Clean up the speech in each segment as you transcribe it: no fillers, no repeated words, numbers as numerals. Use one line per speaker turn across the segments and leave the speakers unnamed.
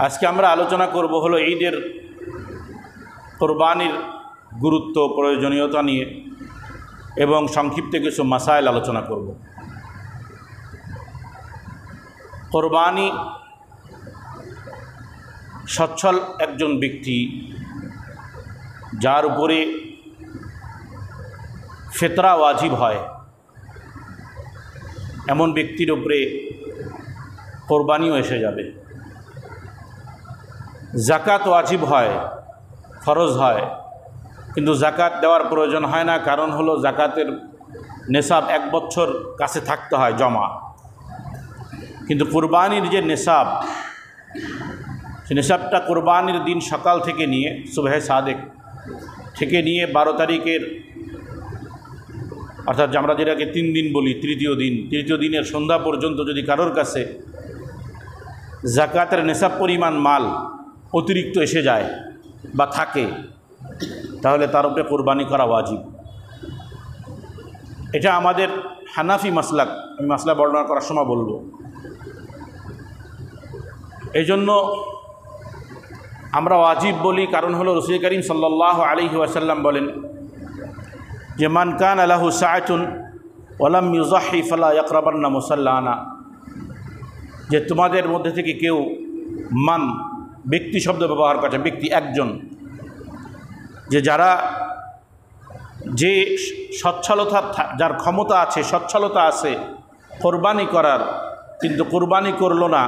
আজকে আমরা আলোচনা করব হলো ঈদের কোরবানির গুরুত্ব প্রয়োজনীয়তা নিয়ে এবং সংক্ষিপ্ত কিছু মাসাইল আলোচনা করব। কোরবানি সচ্ছল একজন ব্যক্তি যার উপরে ফিতরা ওয়াজিব হয় এমন ব্যক্তির উপরে কোরবানিও এসে যাবে। জাকাত ওয়াজিব হয়, ফরজ হয়, কিন্তু জাকাত দেওয়ার প্রয়োজন হয় না, কারণ হলো জাকাতের নেশাব 1 বছর কাছে থাকতে হয় জমা। কিন্তু কুরবানির যে নেশাব, সে নেশাবটা কুরবানির দিন সকাল থেকে নিয়ে সুবহে সাদেক থেকে নিয়ে 12 তারিখের অর্থাৎ আমরা যেটাকে 3 দিন বলি, তৃতীয় দিনের সন্ধ্যা পর্যন্ত যদি কারোর কাছে জাকাতের নেশাব পরিমাণ মাল অতিরিক্ত এসে যায় বা থাকে, তাহলে তার উপরে কোরবানি করা ওয়াজিব। এটা আমাদের হানাফি মাসলাক, আমি মাসলা বর্ণনা করার সময় বলবো। এই জন্য আমরা ওয়াজিব বলি, কারণ হলো রাসূল করিম সাল্লাল্লাহু আলাইহি ওয়াসাল্লাম বলেন যে মান কানা লাহু সাআতুন ওয়া লাম ইউযাহি ফালা ইয়াকরাবান্না মুসাল্লানা, যে তোমাদের মধ্যে থেকে কেউ মান ব্যক্তি শব্দ ব্যবহার করে, ব্যক্তি একজন, যে সচ্ছলতা, যার ক্ষমতা আছে, সচ্ছলতা আছে কোরবানি করার, কিন্তু কোরবানি করলো না,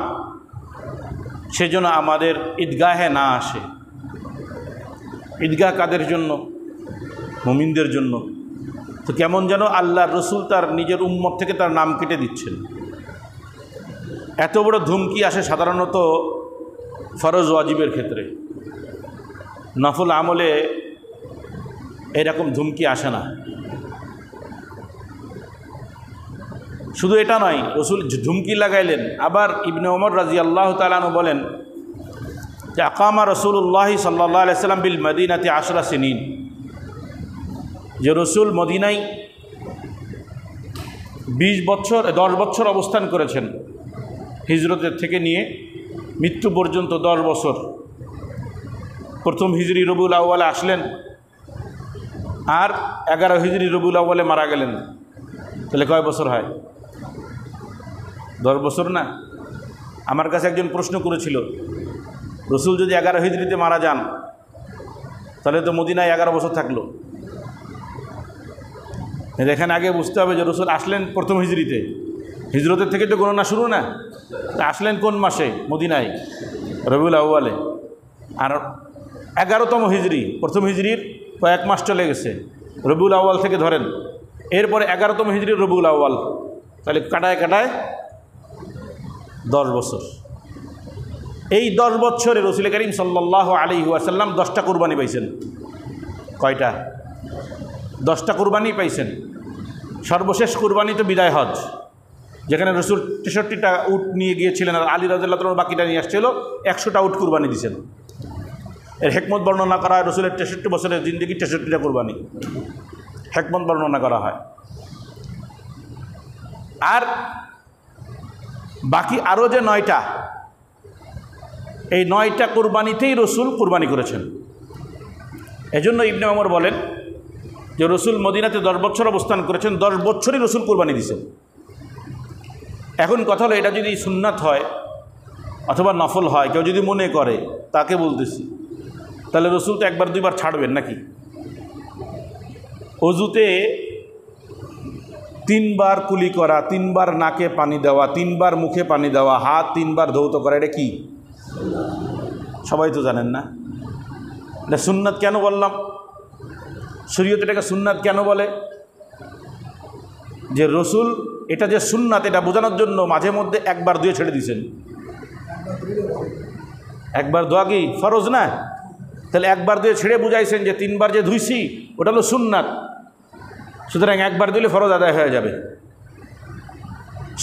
সেজন্য আমাদের ঈদগাহে না আসে। ঈদগাহ কাদের জন্য? মুমিনদের জন্য। তো কেমন যেন আল্লাহর রসুল তার নিজের উম্মত থেকে তার নাম কেটে দিচ্ছেন। এত বড় ধুমকি আসে সাধারণত ফরজ ওয়াজিবের ক্ষেত্রে, নফল আমলে এরকম ধুমকি আসে না। শুধু এটা নয়, রসুল ধুমকি লাগাইলেন। আবার ইবনে ওমর রাদিয়াল্লাহু তাআলা আনহু বলেন যে আকামা রাসূলুল্লাহ সাল্লাল্লাহু আলাইহি সাল্লাম বিল মদিনাতি 10 সিনিন, যে রসুল মদিনায় 10 বছর অবস্থান করেছেন, হিজরতের থেকে নিয়ে মৃত্যু পর্যন্ত 10 বছর। প্রথম হিজরি রবিউল আউয়ালে আসলেন আর 11 হিজরি রবিউল আউয়ালে মারা গেলেন, তাহলে কয় বছর হয়? 10 বছর না? আমার কাছে একজন প্রশ্ন করেছিল, রসুল যদি 11 হিজরিতে মারা যান তাহলে তো মদিনায় 11 বছর থাকলো। এখানে আগে বুঝতে হবে যে রসুল আসলেন প্রথম হিজরিতে, হিজরতের থেকে তো গণনা শুরু না। আসলেন কোন মাসে? মদিনায় রবিউল আউয়ালে। আর 11তম হিজরি, প্রথম হিজরির কয়েক মাস চলে গেছে, রবিউল আউয়াল থেকে ধরেন, এরপরে 11তম হিজরির রবিউল আউয়াল, তাহলে কাটায় 10 বছর। এই 10 বছরে রাসূল করিম সাল্লাল্লাহু আলাইহি ওয়াসাল্লাম 10টা কুরবানি পাইছেন। কয়টা? 10টা কুরবানি পাইছেন। সর্বশেষ কুরবানি তো বিদায় হজ, যেখানে রসুল 63টা উট নিয়ে গিয়েছিলেন আর আলী রাদিয়াল্লাহু তাআলা বাকিটা নিয়ে আসছিল, 100টা উট কুরবানি দিয়েছেন। এর হিকমত বর্ণনা করা হয়, রসুলের 63 বছরের জিন্দেগি 63টা কুরবানি, হিকমত বর্ণনা করা হয়। আর বাকি আরও যে 9টা, এই 9টা কুরবানিতেই রসুল কুরবানি করেছেন। এজন্য ইবনে ওমর বলেন যে রসুল মদিনাতে 10 বছর অবস্থান করেছেন, 10 বছরই রসুল কুরবানি দিয়েছেন। এখন কথা হলো, এটা যদি সুন্নাত হয় অথবা নফল হয়, কেউ যদি মনে করে, তাকে বলতেছি, তাহলে রসুল তো 1-2বার ছাড়বেন নাকি? অজুতে 3বার কুলি করা, 3বার নাকে পানি দেওয়া, 3বার মুখে পানি দেওয়া, হাত 3বার ধৌত করা, এটা কি? সবাই তো জানেন না। এটা সুন্নাত কেন বললাম? শরীয়ত এটাকে সুন্নাত কেন বলে? যে রসুল এটা যে সুন্নাত, এটা বোঝানোর জন্য মাঝে মধ্যে 1বার ধুয়ে ছেড়ে দিয়েছেন। 1বার ধোয়া কি ফরজ না? তাহলে 1বার ধুয়ে ছেড়ে বুঝাইছেন যে 3বার যে ধুইছি ওটা হলো সুন্নাত, সুতরাং 1বার দিলে ফরজ আদায় হয়ে যাবে।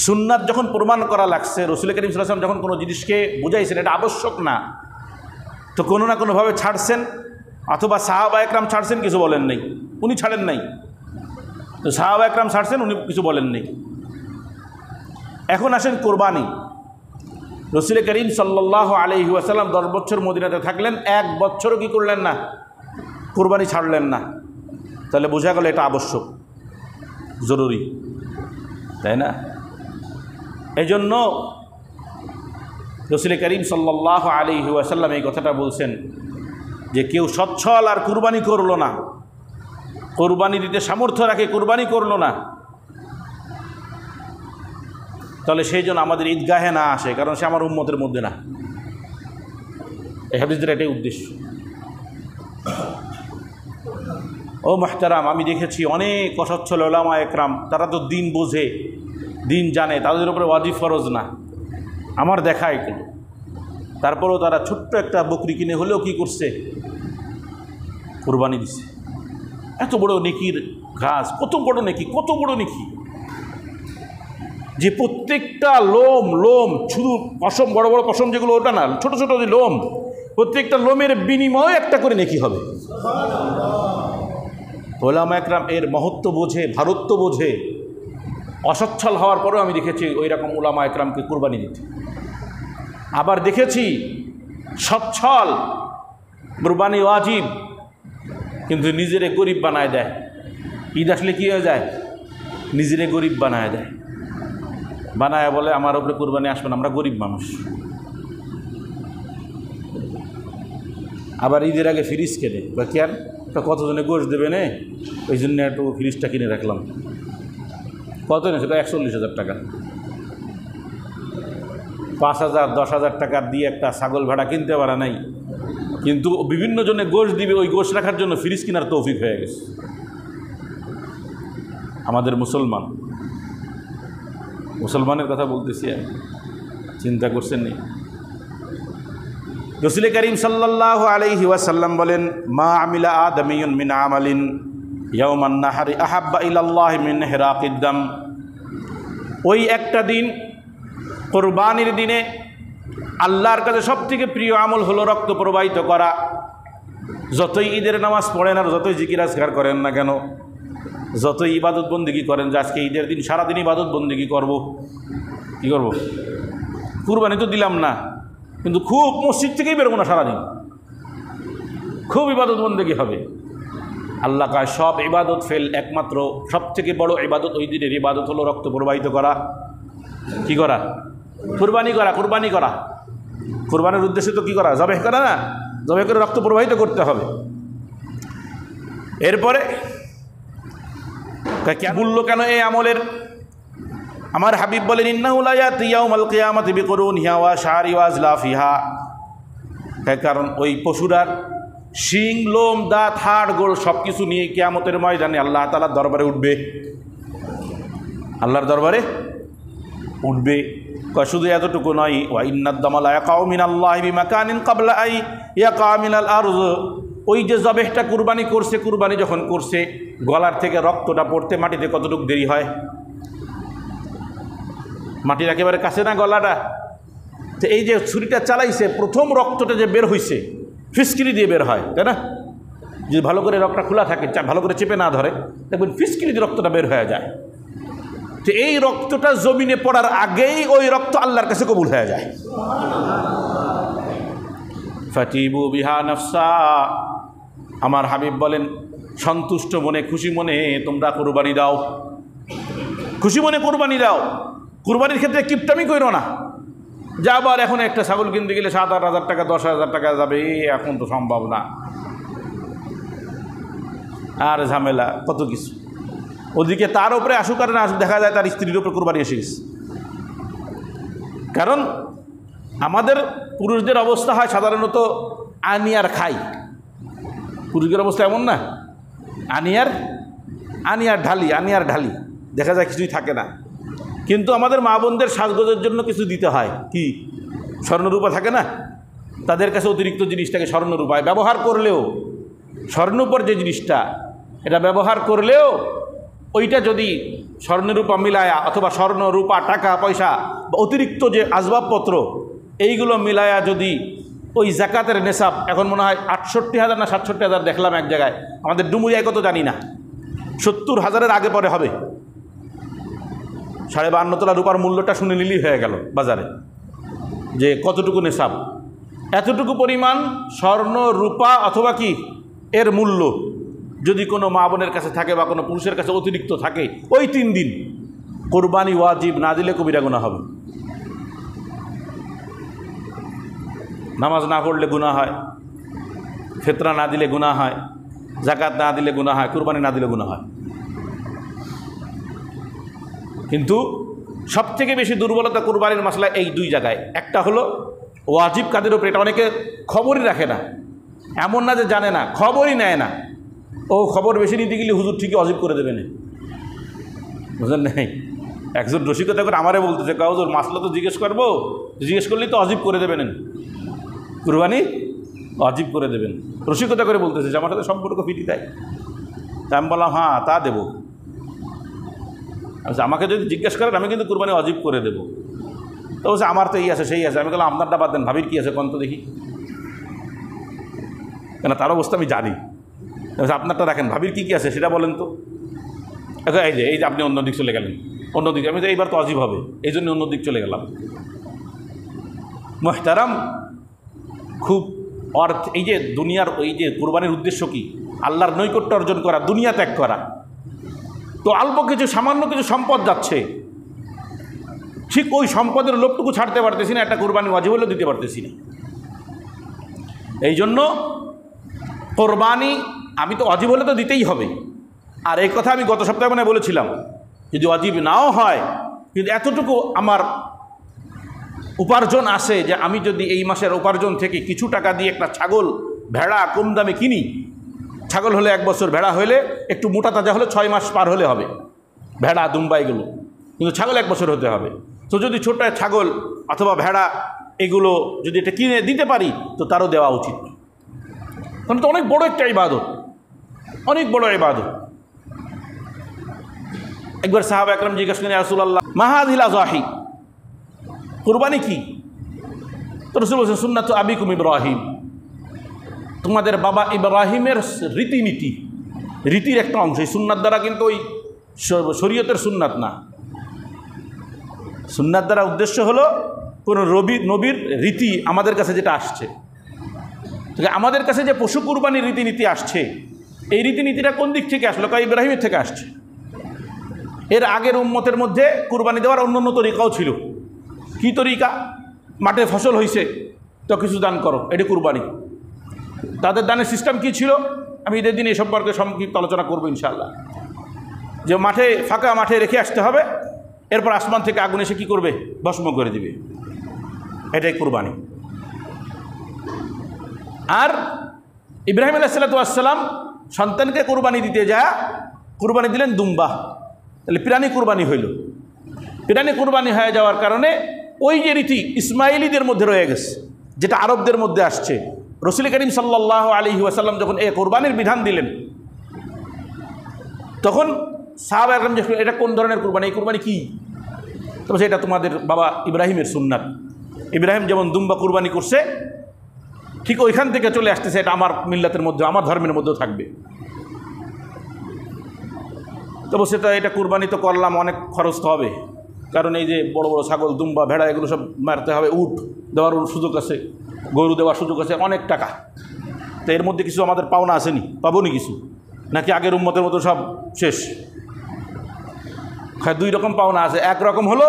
সুন্নাত যখন প্রমাণ করা লাগছে, রাসূল করিম সাল্লাল্লাহু আলাইহি ওয়াসাল্লাম যখন কোনো জিনিসকে বুঝাইছেন এটা আবশ্যক না, তো কোনো না কোনোভাবে ছাড়ছেন, অথবা সাহাবা একরাম ছাড়ছেন, কিছু বলেন নাই, উনি ছাড়েন নাই। তো সাহাবা একরাম ছাড়ছেন, উনি কিছু বলেন নাই। এখন আসেন কোরবানি। রসুল করিম সাল্লাল্লাহু আলাইহি ওয়াসাল্লাম 10 বছর মদিনাতে থাকলেন, 1 বছরও কি করলেন না? কুরবানি ছাড়লেন না। তাহলে বোঝা গেল এটা আবশ্যক, জরুরি, তাই না? এই জন্য রসুল করিম সাল্লাল্লাহু আলাইহি ওয়াসাল্লাম এই কথাটা বলছেন যে কেউ সচ্ছল আর কুরবানি করলো না, কুরবানি দিতে সামর্থ্য রাখে কুরবানি করলো না, তাহলে সেই জন্য আমাদের ঈদগাহে না আসে, কারণ সে আমার উম্মতের মধ্যে না। এই হাদিসের এটাই উদ্দেশ্য। ও মুহতারাম, আমি দেখেছি অনেক অসচ্ছল উলামা একরাম, তারা তো দিন বোঝে, দিন জানে, তাদের উপরে ওয়াজিব ফরজ না, আমার দেখা এগুলো, তারপরেও তারা ছোট্ট একটা বকরি কিনে হলেও কি করছে? কুরবানি দিছে। এত বড় নেকির কাজ, কত বড় নেকি, কত বড় নেকি, যে প্রত্যেকটা লোম লোম, শুধু পশম, বড় বড় পশম যেগুলো ওটা না, ছোট ছোট যে লোম, প্রত্যেকটা লোমের বিনিময়ে একটা করে নেকি হবে। উলামা একরাম এর মহত্ব বোঝে, ভারত্ব বোঝে। অসচ্ছল হওয়ার পরেও আমি দেখেছি ওই রকম উলামা একরামকে কুরবানি দিতে। আবার দেখেছি সচ্ছল, কুরবানি ওয়াজিব, কিন্তু নিজেরে গরিব বানায় দেয়। ঈদ আসলে কী হয়ে যায়? নিজেরে গরিব বানায় দেয়, বানায় বলে আমার উপরে কুরবানি আসবে না, আমরা গরিব মানুষ। আবার ঈদের আগে ফ্রিজ কেনে, বা কেন কতজনে গোশ দেবে নে, ওই জন্য একটু ফ্রিজটা কিনে রাখলাম। কত না সেটা? 41,000 টাকা। 5,000 10,000 টাকা দিয়ে একটা ছাগল ভেড়া কিনতে পারে নাই, কিন্তু বিভিন্ন জনে গোশ দিবে, ওই গোশ রাখার জন্য ফ্রিজ কেনার তৌফিক হয়ে গেছে। আমাদের মুসলমানের কথা বলতেছি, চিন্তা করছেন নি? রাসূল করিম সাল্লাল্লাহু আলাইহি ওয়াসাল্লাম বলেন, মা আমিলা আদামিয়ুন মিন আমালিন ইয়াওমান নাহারি আহাব্বা ইলাল্লাহি মিন হিরাকিদ দাম। ওই একটা দিন, কোরবানির দিনে, আল্লাহর কাছে সবথেকে প্রিয় আমল হলো রক্ত প্রবাহিত করা। যতই ঈদের নামাজ পড়েন আর যতই জিকির আজকার করেন না কেন, যতই ইবাদত বন্দেগি করেন, যে আজকে ঈদের দিন সারাদিন ইবাদত বন্দেগি করব, কী করব? কুরবানি তো দিলাম না, কিন্তু খুব মসজিদ থেকেই বেরোবো না, সারাদিন খুব ইবাদত বন্দেগি হবে। আল্লাহ কয় সব ইবাদত ফেল, একমাত্র সবথেকে বড় ইবাদত ওই দিনের ইবাদত হলো রক্ত প্রবাহিত করা। কি করা? কুরবানি করা। কুরবানি করা, কুরবানির উদ্দেশ্যে তো কী করা? জবেহ করা না, জবেহ করে রক্ত প্রবাহিত করতে হবে। এরপরে বললো কেন এই আমলের? আমার হাবিব বলেন, ইন্নাহু লা ইয়াতি ইয়াউমাল কিয়ামাতি বিকুরুনিহা ওয়া শা'রি ওয়া আজলাফিহা। কারণ ওই পশুরার শিং, লোম, দাঁত, হাড়, গোড় সব কিছু নিয়ে কিয়ামতের ময়দানে আল্লাহ তাআলার দরবারে উঠবে, আল্লাহর দরবারে উঠবে। শুধু এতটুকু নয়, ওয়া ইন্নাদ দামা লা ইয়াকাউ মিনাল্লাহি বিমাকানিন ক্বাবলা আই ইয়াকা মিনাল আরজ। ওই যে জবেহটা কুরবানি করছে, কুরবানি যখন করছে, গলার থেকে রক্তটা পড়তে মাটিতে কতটুকু দেরি হয়? মাটির একেবারে কাছে না গলাটা? তো এই যে ছুরিটা চালাইছে, প্রথম রক্তটা যে বের হয়েছে ফিসকিরি দিয়ে বের হয়, তাই না? যদি ভালো করে রক্তটা খোলা থাকে, ভালো করে চেপে না ধরে, দেখবেন ফিসকিরি দিয়ে রক্তটা বের হয়ে যায়। তো এই রক্তটা জমিনে পড়ার আগেই ওই রক্ত আল্লাহর কাছে কবুল হয়ে যায়। ফাতিবু বিহা নাফসা। আমার হাবিব বলেন, সন্তুষ্ট মনে, খুশি মনে তোমরা কুরবানি দাও, খুশি মনে কুরবানি দাও। কুরবানির ক্ষেত্রে কিপটামি করো না, যে আবার এখন একটা ছাগল কিনতে গেলে 7-8 হাজার টাকা, 10,000 টাকা যাবে, এখন তো সম্ভব না, আর ঝামেলা কত কিছু। ওদিকে তার উপরে আসুক আর না আসুক, দেখা যায় তার স্ত্রীর উপরে কুরবানি এসে গেছে। কারণ আমাদের পুরুষদের অবস্থা হয় সাধারণত আনিয়ার খাই, পুরুষদের অবস্থা এমন না, আনিয়ার ঢালি, দেখা যায় কিছুই থাকে না। কিন্তু আমাদের মা বোনদের সাজগোজের জন্য কিছু দিতে হয়, কি স্বর্ণরূপা থাকে না, তাদের কাছে অতিরিক্ত জিনিসটাকে স্বর্ণরূপায় ব্যবহার করলেও, স্বর্ণরূপার যে জিনিসটা এটা ব্যবহার করলেও ওইটা যদি স্বর্ণরূপা মিলায়া, অথবা স্বর্ণরূপা, টাকা পয়সা বা অতিরিক্ত যে আসবাবপত্র এইগুলো মিলায়া যদি ওই জাকাতের নেশাব, এখন মনে হয় 68,000 না 67,000 দেখলাম এক জায়গায়, আমাদের ডুমুরিয়ায় কত জানি না, 70,000-এর আগে পরে হবে। 52 তোলা রূপার মূল্যটা শুনে নিলেই হয়ে গেল বাজারে। যে কতটুকু নেশাব, এতটুকু পরিমাণ স্বর্ণ রূপা অথবা কি এর মূল্য যদি কোনো মা বোনের কাছে থাকে বা কোনো পুরুষের কাছে অতিরিক্ত থাকে, ওই 3 দিন কোরবানি ওয়াজিব না দিলে কবিরা গুনাহ হবে। নামাজ না পড়লে গুনাহ হয়, ফিতরা না দিলে গুনাহ হয়, যাকাত না দিলে গুনাহ হয়, কুরবানি না দিলে গুনাহ হয়। কিন্তু সবথেকে বেশি দুর্বলতা কুরবানির মাসলা এই 2 জায়গায়। একটা হলো ওয়াজিব কাদের উপরে, এটা অনেকে খবরই রাখে না, এমন না যে জানে না, খবরই নেয় না। ও খবর বেশি নিতে গেলে হুজুর ঠিকই ওয়াজিব করে দেবেন, বুঝলেন নাই? একজন রসিকতা করে আমারে বলতেছে, হুজুর মাসলা তো জিজ্ঞেস করবো, জিজ্ঞেস করলেই তো ওয়াজিব করে দেবেন, কুরবানি ওয়াজিব করে দেবেন। রসিকতা করে বলতেছে যে আমার সাথে সম্পর্ক ফিটি দেয়। তা আমি বললাম হ্যাঁ তা দেবো। আচ্ছা আমাকে যদি জিজ্ঞেস করেন আমি কিন্তু কুরবানি ওয়াজিব করে দেবো। তো বলছে আমার তো এই আছে সেই আছে। আমি বললাম আপনারটা বাদ দেন, ভাবির কী আছে কোন তো দেখি, কেন তার অবস্থা আমি জানি। আপনারটা রাখেন, ভাবির কী কী আছে সেটা বলেন তো। এখন এই যে আপনি অন্যদিক চলে গেলেন, অন্যদিকে আমি তো এইবার তো ওয়াজিব হবে, এই জন্য অন্যদিক চলে গেলাম। মুহতারাম, খুব অর্থ, এই যে দুনিয়ার এই যে কুরবানির উদ্দেশ্য কি? আল্লাহর নৈকট্য অর্জন করা, দুনিয়া ত্যাগ করা। তো অল্প কিছু সামান্য কিছু সম্পদ যাচ্ছে, ঠিক ওই সম্পদের লোভটুকু ছাড়তে পারতেছি না, একটা কুরবানি ওয়াজিব হলেও দিতে পারতেছি না। এই জন্য কোরবানি আমি তো ওয়াজিব হলে তো দিতেই হবে। আর এই কথা আমি গত সপ্তাহে মানে বলেছিলাম, যদি ওয়াজিব নাও হয় কিন্তু এতটুকু আমার উপার্জন আসে যে আমি যদি এই মাসের উপার্জন থেকে কিছু টাকা দিয়ে একটা ছাগল ভেড়া কম দামে কিনি, ছাগল হলে 1 বছর, ভেড়া হলে একটু মোটা তাজা হলে 6 মাস পার হলে হবে, ভেড়া দুম্বা এগুলো, কিন্তু ছাগল 1 বছর হতে হবে। তো যদি ছোট ছাগল অথবা ভেড়া এগুলো যদি এটা কিনে দিতে পারি তো তারও দেওয়া উচিত, কারণ তো অনেক বড় একটা ইবাদত, অনেক বড় ইবাদত। একবার সাহাবা একরাম জিজ্ঞাসা করেন, ইয়া রাসূলুল্লাহ মা হাযিহিল আযাহি, কুরবানি কি? তো রাসূল বলেছেন সুন্নাতু আবিকুম ইব্রাহিম, তোমাদের বাবা ইব্রাহিমের রীতিনীতি, রীতির একটা অংশ। এই সুন্নাত দ্বারা কিন্তু ওই শরীয়তের সুন্নাত না। সুন্নাত দ্বারা উদ্দেশ্য হলো কোনো নবীর রীতি আমাদের কাছে যেটা আসছে, আমাদের কাছে যে পশু কুরবানির রীতিনীতি আসছে, এই রীতিনীতিটা কোন দিক থেকে আসলো? ইব্রাহিমের থেকে আসছে। এর আগের উম্মতের মধ্যে কুরবানি দেওয়ার অন্য তরিকাও ছিল। কি তরিকা? মাঠে ফসল হয়েছে তো কিছু দান করো, এটি কুরবানি। তাদের দানের সিস্টেম কি ছিল আমি ঈদের দিন এই সম্পর্কে সংক্ষিপ্ত আলোচনা করবো ইনশাআল্লাহ। যে মাঠে ফাঁকা মাঠে রেখে আসতে হবে, এরপর আসমান থেকে আগুন এসে কী করবে? ভস্ম করে দিবে, এটাই কুরবানি। আর ইব্রাহিম আলাইহিস সালাম সন্তানকে কুরবানি দিতে যায় কুরবানি দিলেন দুম্বা, তাহলে প্রাণী কুরবানি হইল। প্রাণী কুরবানি হয়ে যাওয়ার কারণে ওই যে রীতি ইসমাইলিদের মধ্যে রয়ে গেছে, যেটা আরবদের মধ্যে আসছে। রাসূল করিম সাল্লাল্লাহু আলাইহি ওয়াসাল্লাম যখন এই কুরবানির বিধান দিলেন, তখন সাহাবা একরাম জিজ্ঞেস করলেন, এটা কোন ধরনের কুরবানি? এই কুরবানি কি? তবে সেটা তোমাদের বাবা ইব্রাহিমের সুন্নাত। ইব্রাহিম যেমন দুম্বা কুরবানি করছে, ঠিক ওইখান থেকে চলে আসতেছে, এটা আমার মিল্লাতের মধ্যে, আমার ধর্মের মধ্যেও থাকবে। তবে সেটা এটা কুরবানি তো করলাম, অনেক খরচ তো হবে, কারণ এই যে বড় বড় ছাগল দুম্বা ভেড়া এগুলো সব মারতে হবে, উট দেওয়ার সুযোগ আছে, গরু দেওয়ার সুযোগ আছে, অনেক টাকা। তো এর মধ্যে কিছু আমাদের পাওনা আসেনি, পাবো নি কিছু, নাকি আগের উম্মতের মতো সব শেষ? হ্যাঁ, 2 রকম পাওনা আছে। এক রকম হলো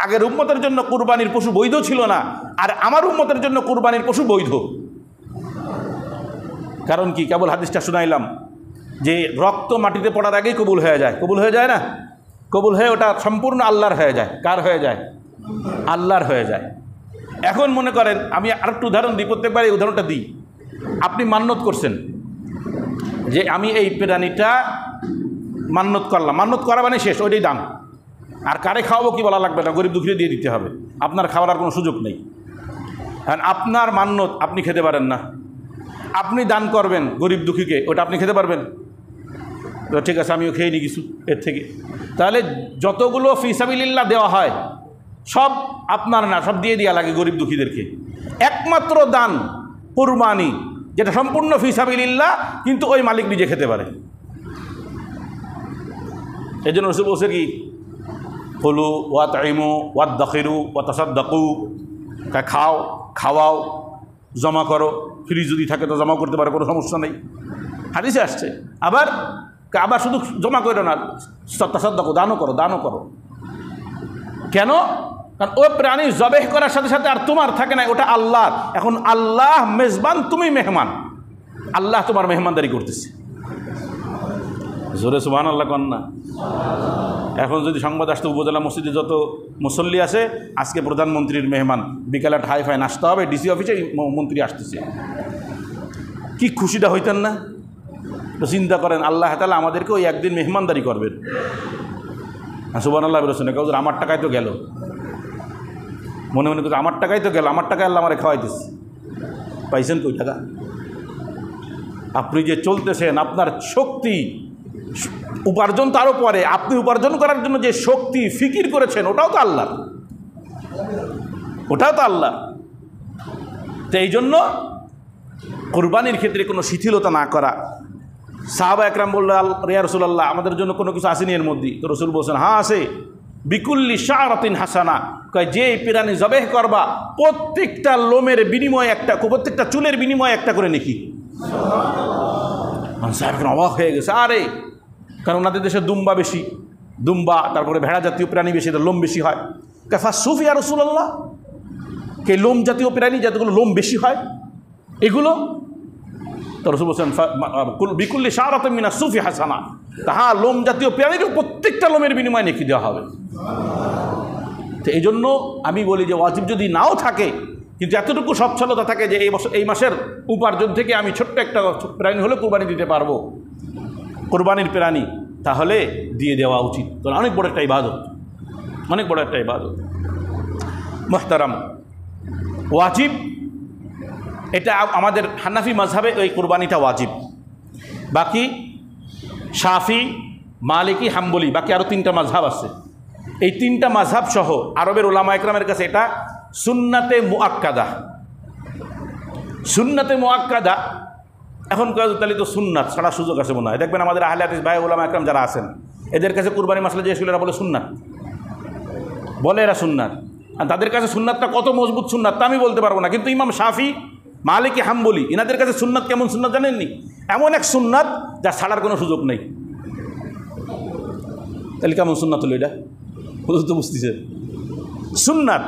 আগের উম্মতের জন্য কুরবানির পশু বৈধ ছিল না, আর আমার উম্মতের জন্য কুরবানির পশু বৈধ। কারণ কি? কেবল হাদিসটা শুনাইলাম যে রক্ত মাটিতে পড়ার আগেই কবুল হয়ে যায়। কবুল হয়ে যায় না? কবুল হয়ে ওটা সম্পূর্ণ আল্লাহর হয়ে যায়। কার হয়ে যায়? আল্লাহর হয়ে যায়। এখন মনে করেন, আমি আরেকটু উদাহরণ দিই, প্রত্যেকবার এই উদাহরণটা দিই। আপনি মান্যত করছেন যে আমি এই প্রাণীটা মান্যত করলাম, মান্যত করা মানে শেষ, ওইটাই দাম। আর কারে খাওয়াবো কি বলা লাগবে না, গরিব দুঃখীরে দিয়ে দিতে হবে, আপনার খাওয়ার কোনো সুযোগ নেই। কারণ আপনার মান্যত আপনি খেতে পারেন না, আপনি দান করবেন গরিব দুঃখীকে, ওটা আপনি খেতে পারবেন? তো ঠিক আছে, আমিও খেয়ে নিই কিছু এর থেকে। তাহলে যতগুলো ফি সাবিলিল্লাহ দেওয়া হয় সব আপনার না, সব দিয়ে দেওয়া লাগে গরিব দুঃখীদেরকে। একমাত্র দান কুরবানি, যেটা সম্পূর্ণ ফি সাবিলিল্লাহ, কিন্তু ওই মালিক নিজে খেতে পারে। এই জন্য রাসূল বলছে কি, কুলু ওয়া তাইমু ওয়া দাখিরু ওয়া তাসাদ্দাকু, খাও, খাওয়াও, জমা করো, ফ্রিজ যদি থাকে তো জমা করতে পারো, কোনো সমস্যা নেই, হাদিসে আসছে। আবার আবার শুধু জমা করো না, তাসাদ্দাকু, দানও করো, দানও করো। কেন? কারণ ও প্রাণী জবেহ করার সাথে সাথে আর তোমার থাকে না, ওটা আল্লাহর। এখন আল্লাহ মেজবান, তুমি মেহমান, আল্লাহ তোমার মেহমানদারি করতেছে। জোরে সুবহানাল্লাহ কন না। এখন যদি সংবাদ আসতো উপজেলা মসজিদে যত মুসল্লি আছে আজকে প্রধানমন্ত্রীর মেহমান, বিকালে হাই ফাই নাস্তা হবে, ডিসি অফিসে মন্ত্রী আসতেছে, কি খুশিটা হইতেন না? তো চিন্তা করেন, আল্লাহ তাআলা আমাদেরকে ওই একদিন মেহমানদারি করবেন। সুবহানাল্লাহ বলেছেন, কেউ আমার টাকায় তো গেল, মনে মনে করছে আমার টাকাই তো গেল, আমার টাকায় আল্লাহ আমারে খাওয়াইতেছে। পাইছেন কই টাকা? আপনি যে চলতেছেন, আপনার শক্তি উপার্জন তো আরও পরে, আপনি উপার্জন করার জন্য যে শক্তি ফিকির করেছেন ওটাও তো আল্লাহ, ওটাও তো আল্লাহ। তো এই জন্য কুরবানির ক্ষেত্রে কোনো শিথিলতা না করা। সাহাবা একরাম বলল, ইয়া রাসূলুল্লাহ, আমাদের জন্য কোনো কিছু আসেনি এর মধ্যে? তো রাসূল বলছেন, হ্যাঁ আছে, বিকুল্লি শারাতিন হাসানা, কয় যে প্রাণী জবেহ করবা প্রত্যেকটা লোমের বিনিময়ে একটা, প্রত্যেকটা চুলের বিনিময়ে একটা করে নেকি। সাহেব অবাক হয়ে গেছে, আরে কারণ ওনাদের দেশে দুম্বা বেশি, দুম্বা, তারপরে ভেড়া জাতীয় প্রাণী বেশি, লোম বেশি হয়। কাফা সুফি ইয়া রাসূলুল্লাহ, কে লোম জাতীয় প্রাণী যাদেরগুলো লোম বেশি হয় এগুলো? তো রাসূল বলছেন বিকুল্লি শারাতিন মিনাস সুফি হাসানা, তাহা লোম জাতীয় প্রাণীর প্রত্যেকটা লোমের বিনিময়ে নেকি দেওয়া হবে। তো এই জন্য আমি বলি যে ওয়াজিব যদি নাও থাকে, কিন্তু এতটুকু সচ্ছলতা থাকে যে এই মাসের উপার্জন থেকে আমি ছোট্ট একটা প্রাণী হলে কোরবানি দিতে পারবো, কোরবানির প্রাণী, তাহলে দিয়ে দেওয়া উচিত। কারণ অনেক বড় একটা ইবাদত, অনেক বড় একটা ইবাদত। মুহতারাম, ওয়াজিব এটা আমাদের হানাফি মাযহাবে ওই কোরবানিটা ওয়াজিব। বাকি শাফি, মালিকি, হাম্বলি, বাকি আরও 3টা মাযহাব আছে। এই 3টা মাযহাব সহ আরবের উলামা একরামের কাছে এটা সুন্নাতে মুআক্কাদা। সুন্নাতে মুআক্কাদা, এখন তাহলে তো সুন্নাত ছাড়া সুযোগ আছে মনে হয়। দেখবেন আমাদের আহলে হাদিস ভাই উলামা একরাম যারা আছেন, এদের কাছে কুরবানি মাসলা যে এরা বলে সুন্নাত, বলে এরা সুন্নাত। আর তাদের কাছে সুন্নাতটা কত মজবুত সুন্নাত তা আমি বলতে পারবো না, কিন্তু ইমাম শাফি, মালিকি, হাম্বলি এনাদের কাছে সুন্নাত কেমন সুন্নাত জানেননি? এমন এক সুন্নাত যা ছাড়ার কোনো সুযোগ নেই। তাহলে কেমন সুন্নাত হলো এটা? তো বুঝতেছে, সুন্নাত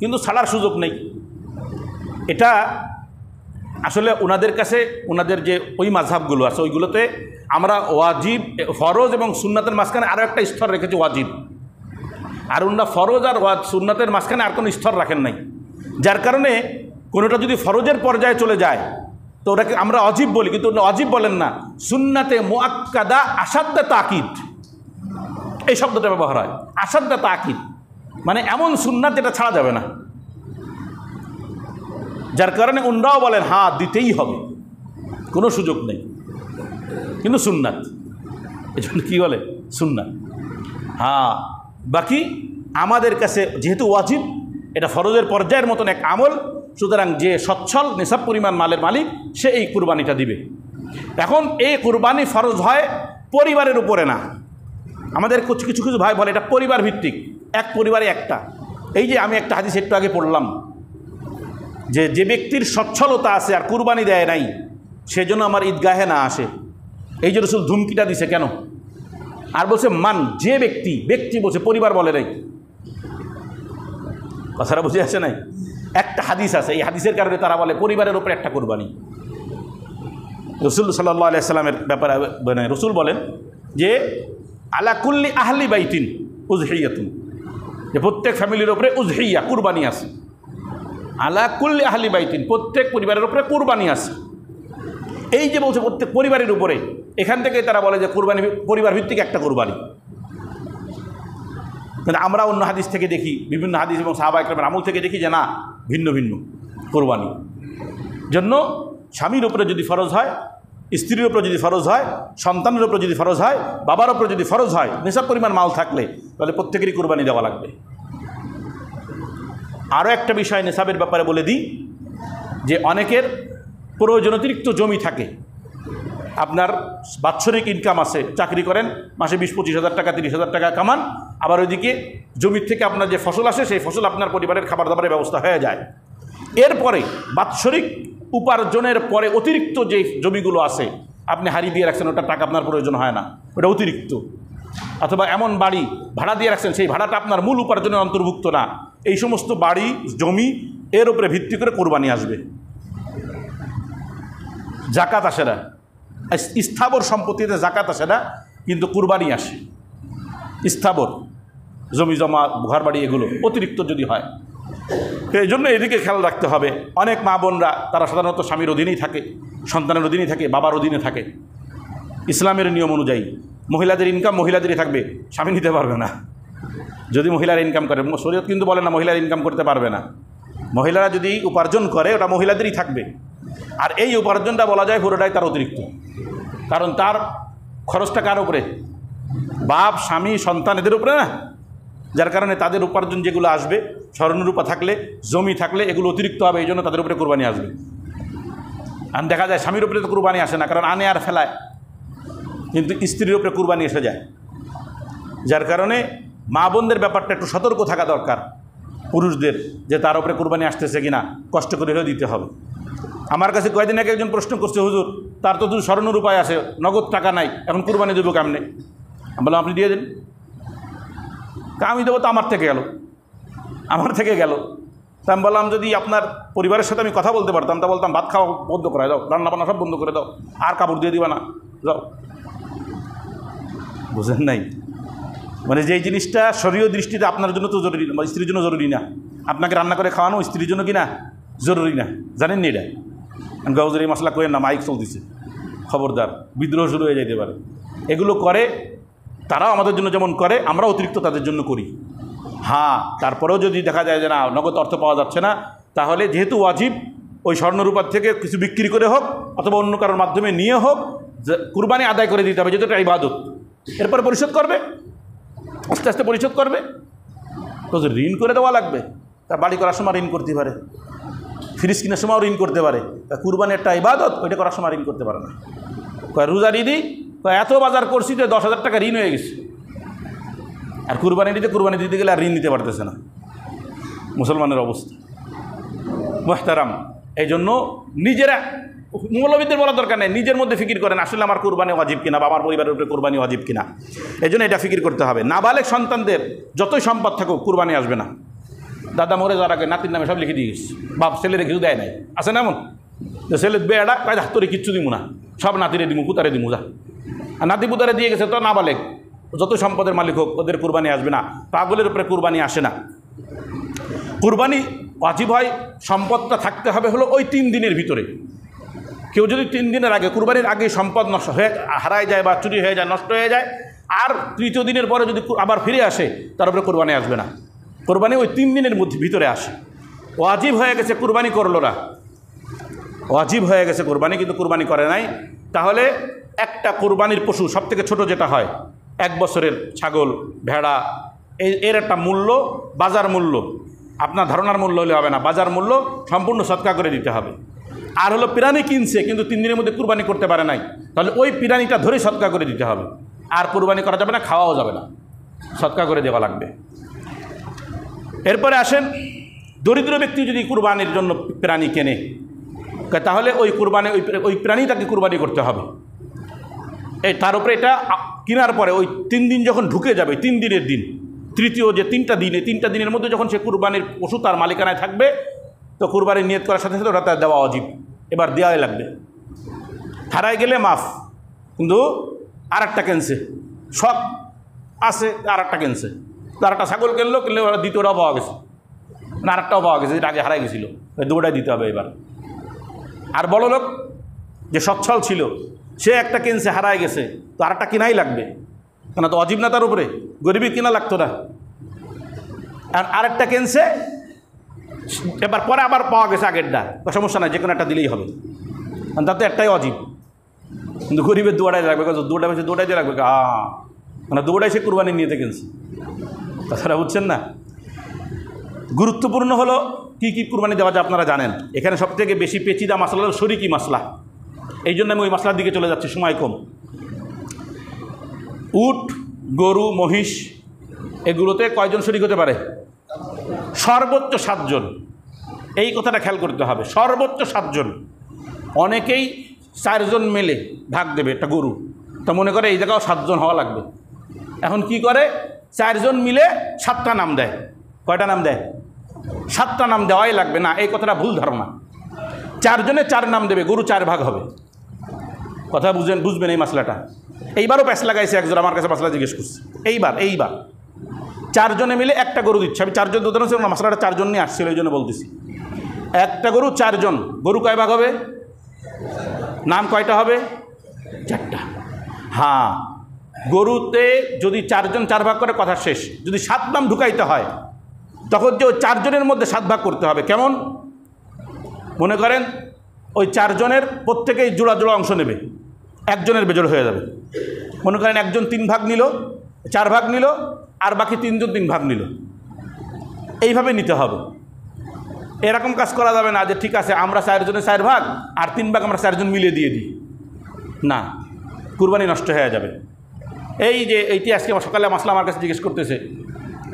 কিন্তু ছাড়ার সুযোগ নেই। এটা আসলে ওনাদের কাছে, ওনাদের যে ওই মাযহাবগুলো আছে ওইগুলোতে আমরা ওয়াজিব, ফরজ এবং সুন্নাতের মাঝখানে আরও একটা স্তর রেখেছি ওয়াজিব। আর ওনারা ফরজ আর সুন্নাতের মাঝখানে আর কোনো স্তর রাখেন নাই, যার কারণে কোনোটা যদি ফরজের পর্যায়ে চলে যায় তো ওটাকে আমরা ওয়াজিব বলি, কিন্তু ওয়াজিব বলেন না। সুন্নাতে মুআক্কাদা আসাদ্দা তাকিদ, এই শব্দটা ব্যবহার হয়। আসাদ্দা তাকিদ মানে এমন সুন্নাত যেটা ছাড়া যাবে না, যার কারণে ওনারাও বলেন হ্যাঁ দিতেই হবে, কোনো সুযোগ নেই, কিন্তু সুন্নাত, এই জন্য কী বলে সুন্নাত। হ্যাঁ, বাকি আমাদের কাছে যেহেতু ওয়াজিব, এটা ফরজের পর্যায়ের মতন এক আমল, সুতরাং যে সচ্ছল নিসাব পরিমাণ মালের মালিক সে এই কুরবানিটা দিবে। এখন এই কুরবানি ফরজ হয় পরিবারের উপরে না। আমাদের কিছু কিছু ভাই বলে এটা পরিবার ভিত্তিক, এক পরিবারে একটা। এই যে আমি একটা হাদিস একটু আগে পড়লাম যে যে ব্যক্তির সচ্ছলতা আছে আর কুরবানি দেয় নাই সেজন্য আমার ঈদগাহে না আসে, এই যে রাসূল ধুমকিটা দিছে কেন? আর বলছে মান, যে ব্যক্তি, ব্যক্তি বলছে, পরিবার বলে নাই। কথাটা বুঝে আসে নাই? একটা হাদিস আছে, এই হাদিসের কারণে তারা বলে পরিবারের উপরে একটা কুরবানি। রাসূল সাল্লাল্লাহু আলাইহি সাল্লামের ব্যাপারে মানে রাসূল বলেন যে আলা কুল্লি আহলি বাইতিন উযহিয়াতুন, যে প্রত্যেক ফ্যামিলির উপরে উযহিয়া কুরবানি আছে। আলা কুল্লি আহলি বাইতিন, প্রত্যেক পরিবারের উপরে কুরবানি আছে। এই যে বলছে প্রত্যেক পরিবারের উপরে, এখান থেকে তারা বলে যে কুরবানি পরিবার ভিত্তিক একটা কুরবানি। কিন্তু আমরা অন্য হাদিস থেকে দেখি, বিভিন্ন হাদিস এবং সাহাবা ইকরামের আমল থেকে দেখি যে না, ভিন্ন ভিন্ন কুরবানি। জন্য স্বামীর উপরে যদি ফরজ হয়, স্ত্রীর উপরে যদি ফরজ হয়, সন্তানের উপরে যদি ফরজ হয়, বাবার উপরে যদি ফরজ হয়, নিসাব পরিমাণ মাল থাকলে তাহলে প্রত্যেকেরই কুরবানি দেওয়া লাগবে। আরও একটা বিষয় নিসাবের ব্যাপারে বলে দিই যে অনেকের প্রয়োজন অতিরিক্ত জমি থাকে, আপনার বাৎসরিক ইনকাম আছে, চাকরি করেন, মাসে 20-25 হাজার টাকা 30 হাজার টাকা কামান, আবার ওইদিকে জমির থেকে আপনার যে ফসল আসে সেই ফসল আপনার পরিবারের খাবার দাবারের ব্যবস্থা হয়ে যায়। এরপরে বাৎসরিক উপার্জনের পরে অতিরিক্ত যে জমিগুলো আছে আপনি হারিয়ে দিয়ে রাখছেন, ওটা টাকা আপনার প্রয়োজন হয় না, ওটা অতিরিক্ত। অথবা এমন বাড়ি ভাড়া দিয়ে রাখছেন, সেই ভাড়াটা আপনার মূল উপার্জনের অন্তর্ভুক্ত না, এই সমস্ত বাড়ি জমি এর উপরে ভিত্তি করে কোরবানি আসবে। জাকাত আসে না, স্থাবর সম্পত্তিতে জাকাত আসে না, কিন্তু কুরবানি আসে। স্থাবর জমি জমা ঘর বাড়ি এগুলো অতিরিক্ত যদি হয়, এই জন্য এদিকে খেয়াল রাখতে হবে। অনেক মা বোনরা তারা সাধারণত স্বামীর অধীনেই থাকে, সন্তানের অধীনেই থাকে, বাবার অধীনে থাকে। ইসলামের নিয়ম অনুযায়ী মহিলাদের ইনকাম মহিলাদেরই থাকবে, স্বামী নিতে পারবে না। যদি মহিলারা ইনকাম করে, শরীয়ত কিন্তু বলে না মহিলারা ইনকাম করতে পারবে না। মহিলারা যদি উপার্জন করে ওটা মহিলাদেরই থাকবে। আর এই উপার্জনটা বলা যায় পুরোটাই তার অতিরিক্ত, কারণ তার খরচটা কার উপরে? বাপ, স্বামী, সন্তান এদের উপরে না। যার কারণে তাদের উপার্জন যেগুলো আসবে, স্বর্ণরূপা থাকলে, জমি থাকলে, এগুলো অতিরিক্ত হবে, এই জন্য তাদের উপরে কোরবানি আসবে। আর দেখা যায় স্বামীর উপরে তো কোরবানি আসে না, কারণ আনে আর ফেলায়, কিন্তু স্ত্রীর উপরে কোরবানি এসে যায়। যার কারণে মা বোনদের ব্যাপারটা একটু সতর্ক থাকা দরকার পুরুষদের, যে তার উপরে কোরবানি আসতেছে কিনা, কষ্ট করে হলেও দিতে হবে। আমার কাছে কয়েকদিন আগে একজন প্রশ্ন করছে, হুজুর তার তো শুধু স্বর্ণরূপায় আছে, নগদ টাকা নাই, এখন কোরবানি দেবো কেমনে? আমি বললাম আপনি দিয়ে দেন। আমি দেবো তো আমার থেকে গেল। তা আমি বললাম যদি আপনার পরিবারের সাথে আমি কথা বলতে পারতাম, তা বলতাম ভাত খাওয়া বন্ধ করে দাও, রান্নাবান্না সব বন্ধ করে দাও, আর কাপড় দিয়ে দিবা না, যাও। বুঝেন নাই? মানে যেই জিনিসটা শরীয় দৃষ্টিতে আপনার জন্য তো জরুরি না, স্ত্রীর জন্য জরুরি না, আপনাকে রান্না করে খাওয়ানো স্ত্রীর জন্য কি না জরুরি না, জানেন নি? এটা গাউজের এই মশলা করেন না, মাইক চলতেছে, খবরদার, বিদ্রোহ শুরু হয়ে যেতে পারে। এগুলো করে তারাও আমাদের জন্য যেমন করে, আমরা অতিরিক্ত তাদের জন্য করি। হ্যাঁ, তারপরেও যদি দেখা যায় যে না নগদ অর্থ পাওয়া যাচ্ছে না, তাহলে যেহেতু ওয়াজিব, ওই স্বর্ণরূপার থেকে কিছু বিক্রি করে হোক অথবা অন্য কারোর মাধ্যমে নিয়ে হোক, কুরবানি আদায় করে দিতে হবে, যেহেতু এটা ইবাদত। এরপর পরিশোধ করবে, আস্তে আস্তে পরিশোধ করবে। তো ঋণ করে দেওয়া লাগবে, তা বাড়ি করার সময় ঋণ করতে পারে, ফ্রিজ কেনার সময়ও ঋণ করতে পারে। তা কুরবানি একটা ইবাদত, ওইটা করার সময় ঋণ করতে পারে না। রোজার ঈদই এত বাজার করছি যে 10,000 টাকা ঋণ হয়ে গেছে, আর কুরবানি দিতে গেলে আর ঋণ নিতে পারতেছে না। মুসলমানের অবস্থা মুহতারাম। এই জন্য নিজেরা, মৌলবীদের বলার দরকার নেই, নিজের মধ্যে ফিকির করেন আসলে আমার কুরবানি ওয়াজিব কিনা, বা আমার পরিবারের উপরে কুরবানি ওয়াজিব কিনা। এই জন্য এটা ফিকির করতে হবে। নাবালেগ সন্তানদের যতই সম্পদ থাকুক কুরবানি আসবে না। দাদা মরে যাওয়ার আগে নাতির নামে সব লিখে দিয়ে গেছে, বাপ ছেলেরে কিছু দেয় নাই, আছে না এমন? ছেলে বেড়া কাজ তোরে কিচ্ছু দিমু না, সব নাতিরে দিমু, পুতারে দিমু, যা। আর নাতি পুতারে দিয়ে গেছে, তো নাবালেগ যত সম্পদের মালিক হোক ওদের কুরবানি আসবে না। পাগলের উপরে কুরবানি আসে না। কুরবানি ওয়াজিব হয়, সম্পদটা থাকতে হবে হলো ওই 3 দিনের ভিতরে। কেউ যদি 3 দিনের আগে, কুরবানির আগে সম্পদ নষ্ট হয়ে হারায় যায় বা চুরি হয়ে যায়, নষ্ট হয়ে যায়, আর 3য় দিনের পরে যদি আবার ফিরে আসে, তার উপরে কুরবানি আসবে না। কুরবানি ওই 3 দিনের মধ্যে ভিতরে আসে। ওয়াজিব হয়ে গেছে, কুরবানি করলো না, ওয়াজিব হয়ে গেছে কুরবানি, কিন্তু কুরবানি করে নাই। তাহলে একটা কুরবানির পশু সবথেকে ছোট যেটা হয়, 1 বছরের ছাগল, ভেড়া, এর একটা মূল্য, বাজার মূল্য, আপনার ধারণার মূল্য হলে হবে না, বাজার মূল্য সম্পূর্ণ সদকা করে দিতে হবে। আর হলো প্রাণী কিনছে কিন্তু 3 দিনের মধ্যে কুরবানি করতে পারে নাই, তাহলে ওই প্রাণীটা ধরে সদকা করে দিতে হবে। আর কুরবানি করা যাবে না, খাওয়াও যাবে না, সদকা করে দেওয়া লাগবে। এরপরে আসেন, দরিদ্র ব্যক্তি যদি কুরবানির জন্য প্রাণী কেনে, তাহলে ওই কুরবানি, ওই প্রাণী তাকে কুরবানি করতে হবে। তার উপরে এটা কেনার পরে ওই 3 দিন যখন ঢুকে যাবে, 3 দিনের দিন, তৃতীয় যে 3টা দিন, এই 3টা দিনের মধ্যে যখন সে কুরবানির পশু তার মালিকানায় থাকবে, তো কুরবানির নিয়ত করার সাথে সাথে ওটা তার দেওয়া উচিত, এবার দেওয়াই লাগবে। হারাই গেলে মাফ, কিন্তু আর একটা কেনছে, সব আছে, আর একটা কেনছে, তার একটা ছাগল কিনলে দ্বিতীয়টাও পাওয়া গেছে, মানে আর একটাও পাওয়া গেছে, যেটা আগে হারাই গেছিলো, দুটাই দিতে হবে এবার। আর বড় লোক যে সচ্ছল ছিল, সে একটা কিনছে, হারাই গেছে, তো আর একটা কিনাই লাগবে, কেন তো অজীব না তার উপরে, গরিবই কিনা লাগতো না। আর আরেকটা কিনছে, এবার পরে আবার পাওয়া গেছে আগেরটা, সমস্যা নাই, যে কোনো একটা দিলেই হবে, তাতে একটাই অজীব। কিন্তু গরিবের দুটাই লাগবে, দুটা বেশি দুটাই দিয়ে লাগবে, মানে দুটাই সে কুরবানি নিয়ে কিনছে, তাছাড়া বুঝছেন না। গুরুত্বপূর্ণ হলো কী কী কুরবানি দেওয়া যায় আপনারা জানেন। এখানে সবথেকে বেশি পেচিদা মাসলা হলো শরিকি মাসলা, এই জন্য আমি ওই মাসলার দিকে চলে যাচ্ছি, সময় কম। উট, গরু, মহিষ, এগুলোতে কয়জন শরিক হতে পারে? সর্বোচ্চ 7 জন। এই কথাটা খেয়াল করতে হবে। সর্বোচ্চ 7 জন, অনেকেই 4 জন মিলে ভাগ দেবে একটা গরু, তো মনে করে এই জায়গাও 7 জন হওয়া লাগবে। এখন কি করে, 4 জন মিলে 7টা নাম দেয়। কয়টা নাম দেয়? 7টা নাম দেওয়াই লাগবে না, এই কথাটা ভুল ধারণা। 4 জনে 4 নাম দেবে, গরু 4 ভাগ হবে। কথা বুঝবেন এই মশলাটা। এইবারও প্যাস লাগাইছে একজন, আমার কাছে মশলা জিজ্ঞেস করছে। এইবার 4 জনে মিলে একটা গরু দিচ্ছে। আমি 4 জন উদাহরণ ছিল না, মশলাটা 4 জন নিয়ে আসছিল, এই জন্য বলতেছি। একটা গরু 4 জন, গরু কয় ভাগ হবে? নাম কয়টা হবে? 4টা। হ্যাঁ, গরুতে যদি 4 জন 4 ভাগ করে, কথা শেষ। যদি 7 নাম ঢুকাইতে হয়, তখন যে ওই 4 জনের মধ্যে 7 ভাগ করতে হবে। কেমন? মনে করেন ওই 4 জনের প্রত্যেকেই জোড়া জোড়া অংশ নেবে, একজনের বেজোড় হয়ে যাবে। মনে করেন একজন 3 ভাগ নিল, 4 ভাগ নিল, আর বাকি 3 জন 3 ভাগ নিল। এইভাবে নিতে হবে। এরকম কাজ করা যাবে না যে ঠিক আছে আমরা 4 জনে 4 ভাগ আর 3 ভাগ আমরা 4 জন মিলিয়ে দিয়ে দিই, না, কুরবানি নষ্ট হয়ে যাবে। এই যে এইটি আজকে সকালে মাসলা আমার কাছে জিজ্ঞেস করতেছে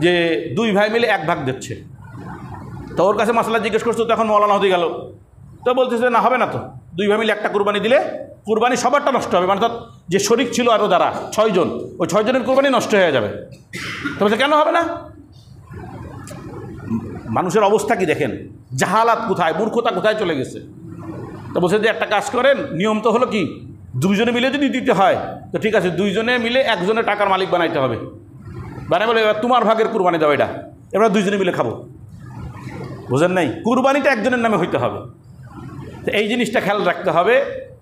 যে 2 ভাই মিলে 1 ভাগ দিচ্ছে, তো ওর কাছে মাসলা জিজ্ঞেস করছো, তখন মৌলানা হতে গেল, তো বলতেছে না, হবে না তো, 2 ভাই মিলে একটা কুরবানি দিলে কুরবানি সবারটা নষ্ট হবে, মানে যে শরিক ছিল আরও যারা 6 জন, ওই 6 জনের কুরবানি নষ্ট হয়ে যাবে। তো বলছে কেন হবে না? মানুষের অবস্থা কি দেখেন, জাহালাত কোথায়, মূর্খতা কোথায় চলে গেছে। তো বলছে যে একটা কাজ করেন, নিয়ম তো হলো কি 2 জনে মিলে যদি দিতে হয়, তো ঠিক আছে 2 জনে মিলে 1 জনের টাকার মালিক বানাইতে হবে। বানাই বলে এবার তোমার ভাগের কুরবানি দাও, এটা এবার 2 জনে মিলে খাবো। বুঝেন নাই? কুরবানিটা একজনের নামে হইতে হবে। তো এই জিনিসটা খেয়াল রাখতে হবে।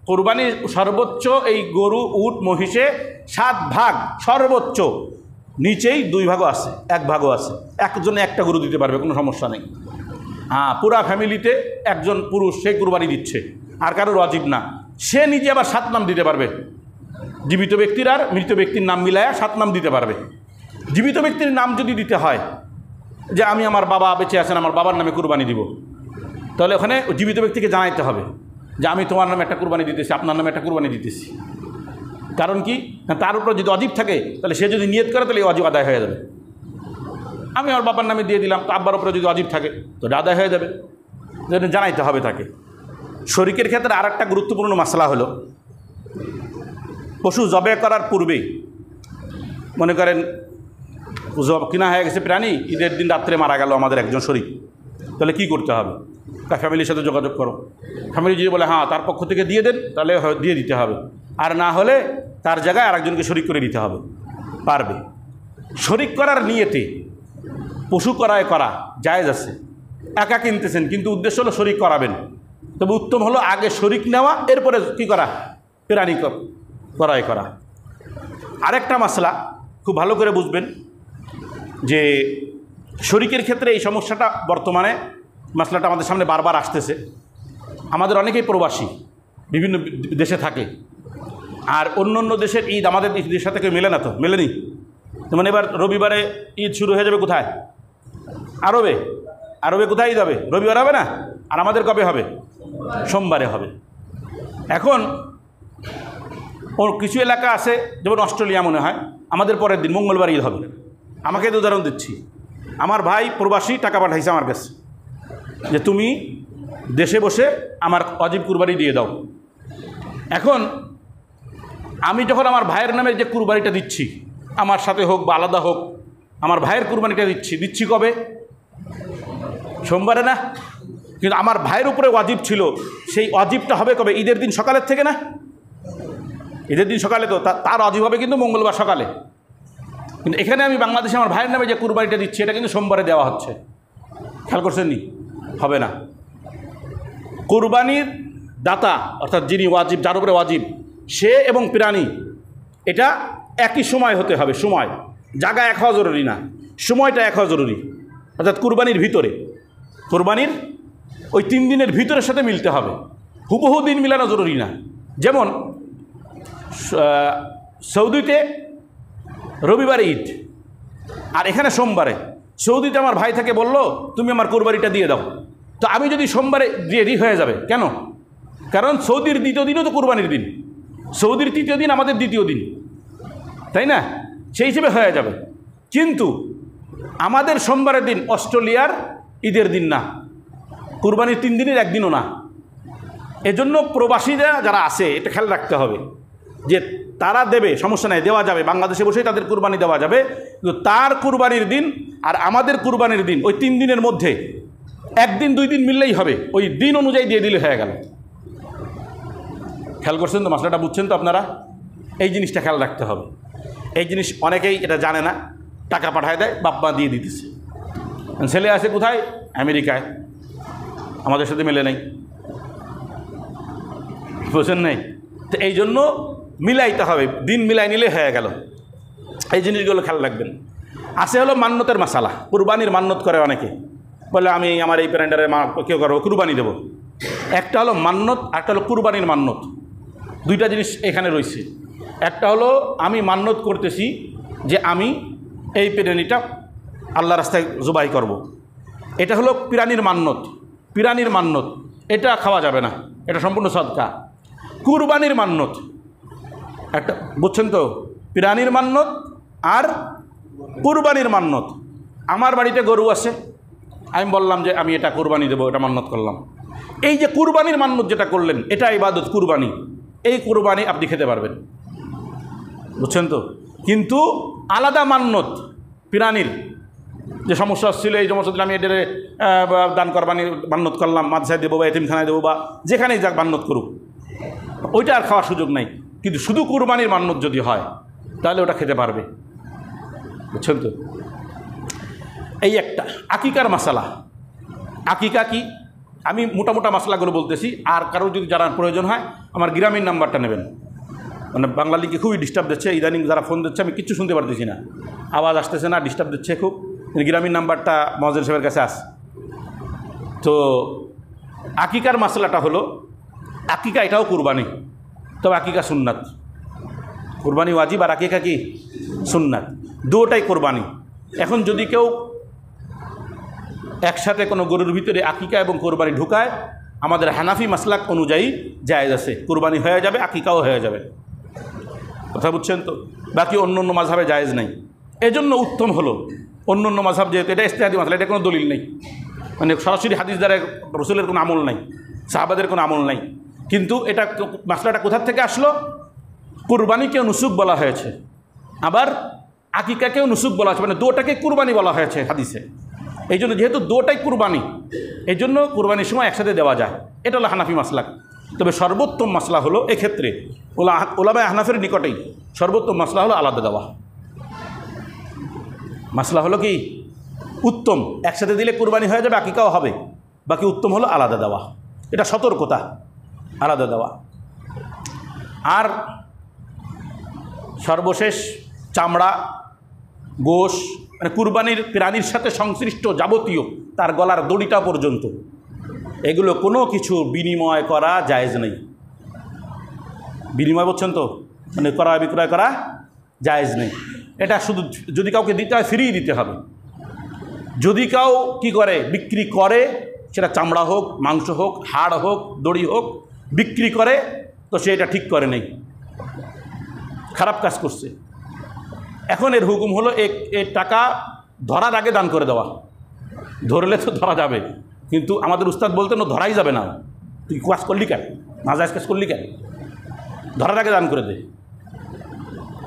কুরবানি সর্বোচ্চ এই গরু, উট, মহিষে 7 ভাগ সর্বোচ্চ, নিচেই 2 ভাগও আছে, 1 ভাগও আছে। একজনে একটা গরু দিতে পারবে, কোনো সমস্যা নেই। হ্যাঁ, পুরা ফ্যামিলিতে একজন পুরুষ সে কুরবানি দিচ্ছে, আর কারোর ওয়াজিব না। সে নিজে আবার 7 নাম দিতে পারবে। জীবিত ব্যক্তির আর মৃত ব্যক্তির নাম মিলায়া 7 নাম দিতে পারবে। জীবিত ব্যক্তির নাম যদি দিতে হয়, যে আমি আমার বাবা বেঁচে আছেন, আমার বাবার নামে কুরবানি দিব, তাহলে ওখানে জীবিত ব্যক্তিকে জানাইতে হবে যে আমি তোমার নামে একটা কুরবানি দিতেছি, আপনার নামে একটা কুরবানি দিতেছি। কারণ কি, তার উপর যদি অজিব থাকে, তাহলে সে যদি নিয়ত করে, তাহলে এই অজিব আদায় হয়ে যাবে। আমি আমার বাবার নামে দিয়ে দিলাম, তো আব্বার উপরে যদি অজিব থাকে, তো আদায় হয়ে যাবে। জানাইতে হবে তাকে। শরীকের ক্ষেত্রে আর একটা গুরুত্বপূর্ণ মাসলা হলো, পশু জবে করার পূর্বেই, মনে করেন কিনা হয়ে গেছে প্রাণী, ঈদের দিন রাত্রে মারা গেল আমাদের একজন শরীক, তাহলে কি করতে হবে? তার ফ্যামিলির সাথে যোগাযোগ করো। ফ্যামিলি যদি বলে হ্যাঁ তার পক্ষ থেকে দিয়ে দেন, তাহলে দিয়ে দিতে হবে, আর না হলে তার জায়গায় আরেকজনকে শরীক করে দিতে হবে। পারবে। শরীক করার নিয়তে পশু ক্রয় করা জায়েজ আছে। একা কিনতেছেন, কিন্তু উদ্দেশ্য হলো শরীক করাবেন, তবে উত্তম হলো আগে শরীক নেওয়া, এরপরে কি করা? প্রাণী ক্রয় করা। আরেকটা মাসলা খুব ভালো করে বুঝবেন যে শরীকের ক্ষেত্রে এই সমস্যাটা বর্তমানে মাসলাটা আমাদের সামনে বারবার আসতেছে। আমাদের অনেকেই প্রবাসী, বিভিন্ন দেশে থাকে, আর অন্য অন্য দেশের ঈদ আমাদের দেশের সাথে কেউ মেলে না, তো মেলেনি। যেমন এবার রবিবারে ঈদ শুরু হয়ে যাবে কোথায়? আরবে। আরবে কোথায় ঈদ হবে? রবিবার হবে না, আর আমাদের কবে হবে? সোমবারে হবে। এখন ওর কিছু এলাকা আছে, যেমন অস্ট্রেলিয়া মনে হয়, আমাদের পরের দিন মঙ্গলবার ঈদ হবে। আমাকে তো উদাহরণ দিচ্ছি, আমার ভাই প্রবাসী টাকা পাঠাইছে আমার কাছে যে তুমি দেশে বসে আমার ওয়াজিব কুরবানি দিয়ে দাও। এখন আমি যখন আমার ভাইয়ের নামে যে কুরবানিটা দিচ্ছি, আমার সাথে হোক বা আলাদা হোক, আমার ভাইয়ের কুরবানিটা দিচ্ছি কবে? সোমবারে না? কিন্তু আমার ভাইয়ের উপরে ওয়াজিব ছিল, সেই ওয়াজিবটা হবে কবে? ঈদের দিন সকালের থেকে না? ঈদের দিন সকালে, তো তার ওয়াজিব হবে কিন্তু মঙ্গলবার সকালে। কিন্তু এখানে আমি বাংলাদেশে আমার ভাইয়ের নামে যে কুরবানিটা দিচ্ছি, এটা কিন্তু সোমবারে দেওয়া হচ্ছে। খেয়াল করছেন নি? হবে না। কুরবানির দাতা অর্থাৎ যিনি ওয়াজিব, যার উপরে ওয়াজিব, সে এবং প্রাণী এটা একই সময় হতে হবে। সময়, জায়গা এক হওয়া জরুরি না, সময়টা এক হওয়া জরুরি। অর্থাৎ কুরবানির ভিতরে, কুরবানির ওই 3 দিনের ভিতরের সাথে মিলতে হবে। হুবহু দিন মিলানো জরুরি না। যেমন সৌদিতে রবিবারে ঈদ, আর এখানে সোমবারে। সৌদিতে আমার ভাই থেকে বলল তুমি আমার কুরবানিটা দিয়ে দাও, তো আমি যদি সোমবারে দিয়ে দিই হয়ে যাবে। কেন? কারণ সৌদির দ্বিতীয় দিনও তো কুরবানির দিন, সৌদির তৃতীয় দিন আমাদের দ্বিতীয় দিন, তাই না? সেই হিসেবে হয়ে যাবে। কিন্তু আমাদের সোমবারের দিন অস্ট্রেলিয়ার ঈদের দিন না, কুরবানির 3 দিনের একদিনও না। এজন্য প্রবাসীরা যারা আছে এটা খেয়াল রাখতে হবে যে তারা দেবে, সমস্যা নাই, দেওয়া যাবে, বাংলাদেশে বসেই তাদের কুরবানি দেওয়া যাবে, কিন্তু তার কুরবানির দিন আর আমাদের কুরবানির দিন ওই 3 দিনের মধ্যে 1 দিন 2 দিন মিললেই হবে, ওই দিন অনুযায়ী দিয়ে দিলে হয়ে গেল। খেয়াল করছেন তো, মশলাটা বুঝছেন তো আপনারা? এই জিনিসটা খেয়াল রাখতে হবে। এই জিনিস অনেকেই এটা জানে না, টাকা পাঠায় দেয়, বাপ্পা দিয়ে দিতেছে। ছেলে আছে কোথায়? আমেরিকায়, আমাদের সাথে মেলে নেই, বুঝছেন নাই? তো এই জন্য মিলাইতে হবে, দিন মিলাই নিলে হয়ে গেল। এই জিনিসগুলো খেয়াল রাখবেন। আছে হলো মান্যতের মশালা, কুরবানির মান্যত করে অনেকে, বলে আমি আমার এই প্যারেন্টারের কেউ করবো, কুরবানি দেবো। একটা হলো মান্যত, একটা হলো কুরবানির মান্যত। দুইটা জিনিস এখানে রয়েছে। একটা হলো আমি মান্যত করতেছি যে আমি এই প্রাণীটা আল্লাহ রাস্তায় জবাই করব। এটা হলো প্রাণীর মান্যত। প্রাণীর মান্যত এটা খাওয়া যাবে না, এটা সম্পূর্ণ সদকা। কুরবানির মান্যত একটা, বুঝছেন তো? প্রাণীর মান্যত আর কুরবানির মান্যত। আমার বাড়িতে গরু আছে, আমি বললাম যে আমি এটা কুরবানি দেবো, এটা মান্যত করলাম। এই যে কুরবানির মান্যত যেটা করলেন, এটা ইবাদত, কুরবানি। এই কুরবানি আপনি খেতে পারবেন, বুঝছেন তো? কিন্তু আলাদা মান্যত প্রাণীর, যে সমস্যা ছিল এই সমস্যা দিলে আমি এটারে দান করবানি মান্যত করলাম, মাদ্রাসায় দেবো বা এতিমখানায় দেবো বা যেখানেই যাক মান্যত করুক, ওইটা আর খাওয়ার সুযোগ নাই। কিন্তু শুধু কুরবানির মান্যত যদি হয় তাহলে ওটা খেতে পারবে, বুঝছেন তো? এই একটা আকিকার মশালা। আকিকা কি? আমি মোটা মোটা মশলাগুলো বলতেছি, আর কারো যদি জানার প্রয়োজন হয় আমার গ্রামীণ নাম্বারটা নেবেন। মানে বাংলা লিঙ্কে খুবই ডিস্টার্ব দিচ্ছে ইদানিং, যারা ফোন দিচ্ছে আমি কিচ্ছু শুনতে পারতেছি না, আওয়াজ আসতেছে না, ডিস্টার্ব দিচ্ছে খুব। গ্রামীণ নাম্বারটা মহাজন সাহেবের কাছে আস। তো আকিকার মশলাটা হলো, আকিকা এটাও কুরবানি, তবে আকিকা সুন্নাত। কুরবানি ওয়াজিব আর আকিকা কি? সুন্নাত। দুটোটাই কোরবানি। এখন যদি কেউ একসাথে কোনো গরুর ভিতরে আকিকা এবং কোরবানি ঢুকায়, আমাদের হানাফি মাসলাক অনুযায়ী জায়েজ আছে, কোরবানি হয়ে যাবে, আকিকাও হয়ে যাবে। কথা বুঝছেন তো? বাকি অন্য অন্য মাযহাবে জায়েজ নেই। এজন্য উত্তম হলো অন্য অন্য মাযহাব, যেহেতু এটা ইজতিহাদি মাসলা, এটা কোনো দলিল নেই, মানে সরাসরি হাদিস দ্বারা রাসূলের কোনো আমল নাই, সাহাবাদের কোনো আমল নাই, কিন্তু এটা মাসলাটা কোথার থেকে আসলো? কুরবানিকেও নুসুক বলা হয়েছে, আবার আকিকাকেও নুসুক বলা হয়েছে, মানে দুটাকে কুরবানি বলা হয়েছে হাদিসে। এই জন্য যেহেতু দুটাই কুরবানি, এই জন্য কুরবানির সময় একসাথে দেওয়া যায়। এটা হলো হানাফি মাসলাক। তবে সর্বোত্তম মাসলা হলো এক্ষেত্রে ওলামায়ে হানাফের নিকটেই সর্বোত্তম মাসলা হলো আলাদা দেওয়া। মাসলা হলো কি? উত্তম একসাথে দিলে কুরবানি হয়ে যাবে, আকিকাও হবে, বাকি উত্তম হলো আলাদা দেওয়া। এটা সতর্কতা, আলাদা দেওয়া। আর সর্বশেষ চামড়া, গোশ, মানে কুরবানির প্রাণীর সাথে সংশ্লিষ্ট যাবতীয় তার গলার দড়িটা পর্যন্ত, এগুলো কোনো কিছু বিনিময় করা জায়েজ নেই। বিনিময় বলছেন তো, মানে ক্রয় বিক্রয় করা জায়েজ নেই। এটা শুধু যদি কাউকে দিতে হয় ফ্রি দিতে হবে। যদি কেউ কি করে, বিক্রি করে, সেটা চামড়া হোক, মাংস হোক, হাড় হোক, দড়ি হোক, বিক্রি করে, তো সে এটা ঠিক করে নেই, খারাপ কাজ করছে। এখন এর হুকুম হলো এই টাকা ধরার আগে দান করে দেওয়া। ধরলে তো ধরা যাবে, কিন্তু আমাদের উস্তাদ বলতেন ধরাই যাবে না, তুই কাজ করলি কেন, নাজায়েজ কাজ করলি কেন, ধরার আগে দান করে দে।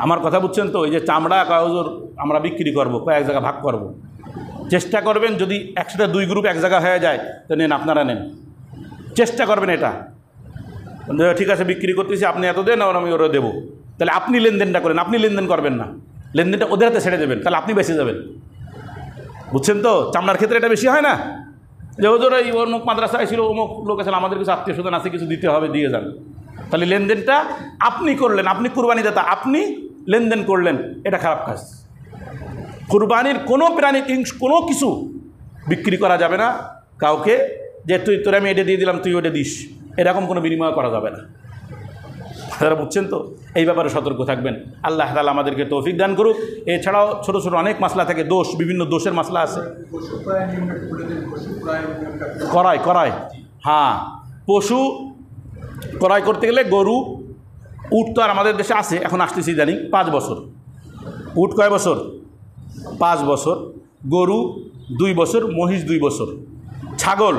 আমার কথা বুঝছেন তো? এই যে চামড়া কাগজের আমরা বিক্রি করবো, কয়েক জায়গা ভাগ করব, চেষ্টা করবেন যদি একসাথে 2 গ্রুপ এক জায়গা হয়ে যায় তো নেন, আপনারা নেন, চেষ্টা করবেন এটা। ঠিক আছে বিক্রি করতেছি, আপনি এত দেন আর আমি ওরা দেবো, তাহলে আপনি লেনদেনটা করেন। আপনি লেনদেন করবেন না, লেনদেনটা ওদের হাতে ছেড়ে দেবেন, তাহলে আপনি বেঁচে যাবেন, বুঝছেন তো? চামড়ার ক্ষেত্রে এটা বেশি হয় না, যে ওদের এই অমুক মাদ্রাসায় ছিল, অমুক লোক আছে, আমাদের কিছু আত্মীয় স্বজন আছে, কিছু দিতে হবে, দিয়ে যান। তাহলে লেনদেনটা আপনি করলেন, আপনি কুরবানি দাতা, আপনি লেনদেন করলেন, এটা খারাপ কাজ। কুরবানির কোনো প্রাণী কোনো কিছু বিক্রি করা যাবে না কাউকে, যে তোর আমি এটা দিয়ে দিলাম, তুই ওটা দিস, এরকম কোনো বিনিময় করা যাবে না। আপনারা বুঝছেন তো? এই ব্যাপারে সতর্ক থাকবেন। আল্লাহ তাআলা আমাদেরকে তৌফিক দান করুক। এছাড়াও ছোটো ছোটো অনেক মাসলা থাকে, দোষ, বিভিন্ন দোষের মাসলা আছে। ক্রয়, হ্যাঁ, পশু ক্রয় করতে গেলে গরু, উট তো আর আমাদের দেশে আছে, এখন আসতেছি জানি 5 বছর। উট কয় বছর? 5 বছর। গরু 2 বছর, মহিষ 2 বছর, ছাগল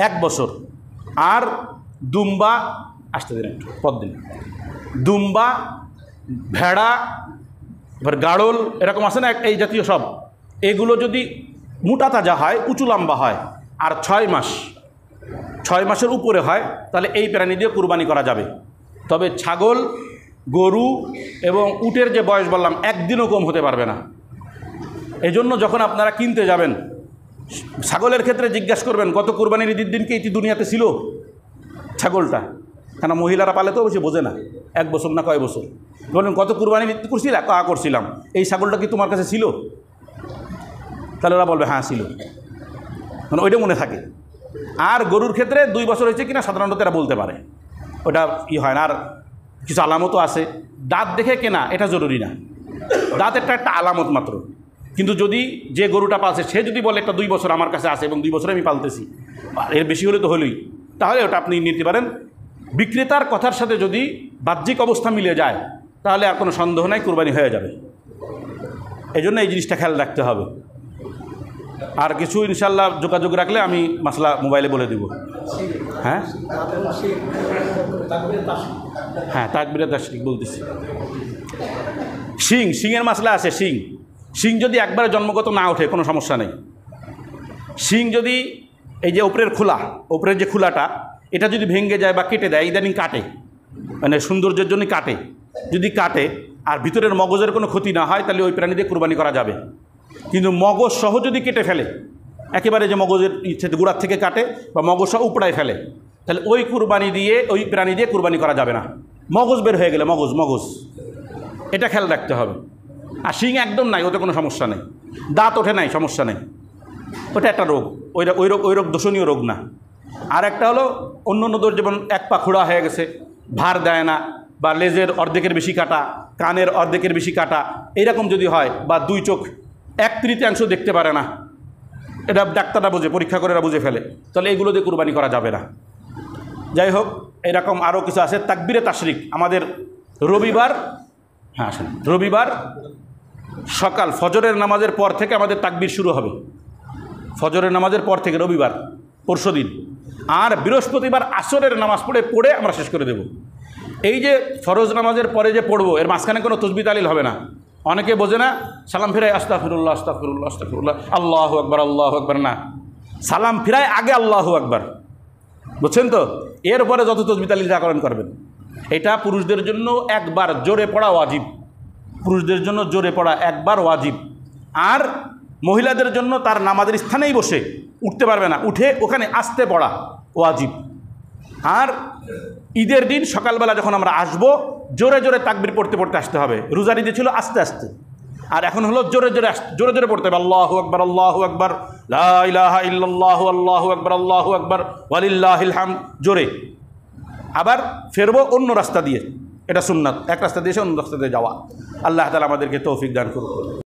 1 বছর। আর দুম্বা, আসতে দিন একটু পর দিন, দুম্বা, ভেড়া, এবার গাড়ল এরকম আছে না এই জাতীয় সব, এগুলো যদি মোটা তাজা হয়, উঁচু লম্বা হয়, আর 6 মাসের উপরে হয়, তাহলে এই প্রাণী দিয়ে কুরবানি করা যাবে। তবে ছাগল, গরু এবং উটের যে বয়স বললাম, একদিনও কম হতে পারবে না। এজন্য যখন আপনারা কিনতে যাবেন, ছাগলের ক্ষেত্রে জিজ্ঞাসা করবেন কত কুরবানির ঈদের দিনকে এটি দুনিয়াতে ছিল ছাগলটা, কেন মহিলারা পালে তো বেশি বোঝে না, 1 বছর না কয় বছর। বলেন কত কুরবানি ঈদ করছিলাম, করছিলাম, এই ছাগলটা কি তোমার কাছে ছিল? তাহলে ওরা বলবে হ্যাঁ ছিল, মানে ওইটা মনে থাকে। আর গরুর ক্ষেত্রে 2 বছর হয়েছে কিনা সাধারণত এরা বলতে পারে, ওটা হয় না। আর কিছু আলামতও আছে, দাঁত দেখে কেনা এটা জরুরি না, দাঁত একটা আলামত মাত্র। কিন্তু যদি যে গরুটা পালছে সে যদি বলে একটা 2 বছর আমার কাছে আছে এবং 2 বছরে আমি পালতেছি, এর বেশি হলে তো হলোই, তাহলে ওটা আপনি নিতে পারেন। বিক্রেতার কথার সাথে যদি বাহ্যিক অবস্থা মিলে যায়, তাহলে আর কোনো সন্দেহ নাই, কুরবানি হয়ে যাবে। এই জন্য এই জিনিসটা খেয়াল রাখতে হবে। আর কিছু ইনশাল্লাহ যোগাযোগ রাখলে আমি মাসলা মোবাইলে বলে দেব। হ্যাঁ হ্যাঁ, তাকবীরে তাশরিক বলতেছি। শিংয়ের মাসলা আছে। শিং যদি একবারে জন্মগত না ওঠে কোনো সমস্যা নেই। শিং যদি এই যে উপরের যে খোলাটা, এটা যদি ভেঙে যায় বা কেটে দেয়, ইদানিং কাটে, মানে সৌন্দর্যের জন্য কাটে, যদি কাটে আর ভিতরের মগজের কোনো ক্ষতি না হয়, তাহলে ওই প্রাণী দিয়ে কুরবানি করা যাবে। কিন্তু মগজ সহ যদি কেটে ফেলে, একেবারে যে মগজের গোড়ার থেকে কাটে বা মগজ সহ উপড়ায় ফেলে, তাহলে ওই প্রাণী দিয়ে কুরবানি করা যাবে না। মগজ বের হয়ে গেলে, মগজ এটা খেয়াল রাখতে হবে। আর শিং একদম নাই, ওতে কোনো সমস্যা নেই। দাঁত ওঠে নাই, সমস্যা নেই, ওটা একটা রোগ, ওই রোগ দোষণীয় রোগ না। আর একটা হলো অন্য দোষ, যেমন 1 পা খোড়া হয়ে গেছে, ভার দেয় না, বা লেজের অর্ধেকের বেশি কাটা, কানের অর্ধেকের বেশি কাটা, এইরকম যদি হয়, বা 2 চোখ 1/3 দেখতে পারে না, এটা ডাক্তাররা বুঝে, পরীক্ষা করে এরা বুঝে ফেলে, তাহলে এগুলো দিয়ে কুরবানি করা যাবে না। যাই হোক, এরকম আরও কিছু আছে। তাকবীরে তাশরিক আমাদের রবিবার, রবিবার সকাল ফজরের নামাজের পর থেকে আমাদের তাকবীর শুরু হবে, ফজরের নামাজের পর থেকে রবিবার, পরশুদিন। আর বৃহস্পতিবার আসরের নামাজ পড়ে আমরা শেষ করে দেব। এই যে ফরজ নামাজের পরে যে পড়বো, এর মাঝখানে কোনো তসবিহ তাহলিল হবে না। অনেকে বোঝে না, সালাম ফিরায় আস্তাগফিরুল্লাহ আস্তাগফিরুল্লাহ আস্তাগফিরুল্লাহ, আল্লাহু আকবার আল্লাহু আকবার, না, সালাম ফিরায় আগে আল্লাহু আকবার, বুঝছেন তো? এরপরে যত তসবিহ তাহলিল যা করেন করবেন। এটা পুরুষদের জন্য একবার জোরে পড়া ওয়াজিব, পুরুষদের জন্য জোরে পড়া একবার ওয়াজিব। আর মহিলাদের জন্য তার নামাজের স্থানেই বসে, উঠতে পারবে না, উঠে ওখানে আস্তে পড়া ওয়াজিব। আর ঈদের দিন সকালবেলা যখন আমরা আসবো, জোরে জোরে তাকবীর পড়তে আসতে হবে। রোজার ঈদে ছিল আস্তে আস্তে, আর এখন হলো জোরে জোরে পড়তে হবে। আল্লাহু আকবার আল্লাহু আকবার, লা ইলাহা ইল্লাল্লাহু আল্লাহু আকবার আল্লাহু আকবার ওয়ালিল্লাহিল হামদ, জোরে। আবার ফেরবো অন্য রাস্তা দিয়ে, এটা সুন্নাত, এক রাস্তা দিয়ে অন্য রাস্তা দিয়ে যাওয়া। আল্লাহ তাআলা আমাদেরকে তৌফিক দান করুন।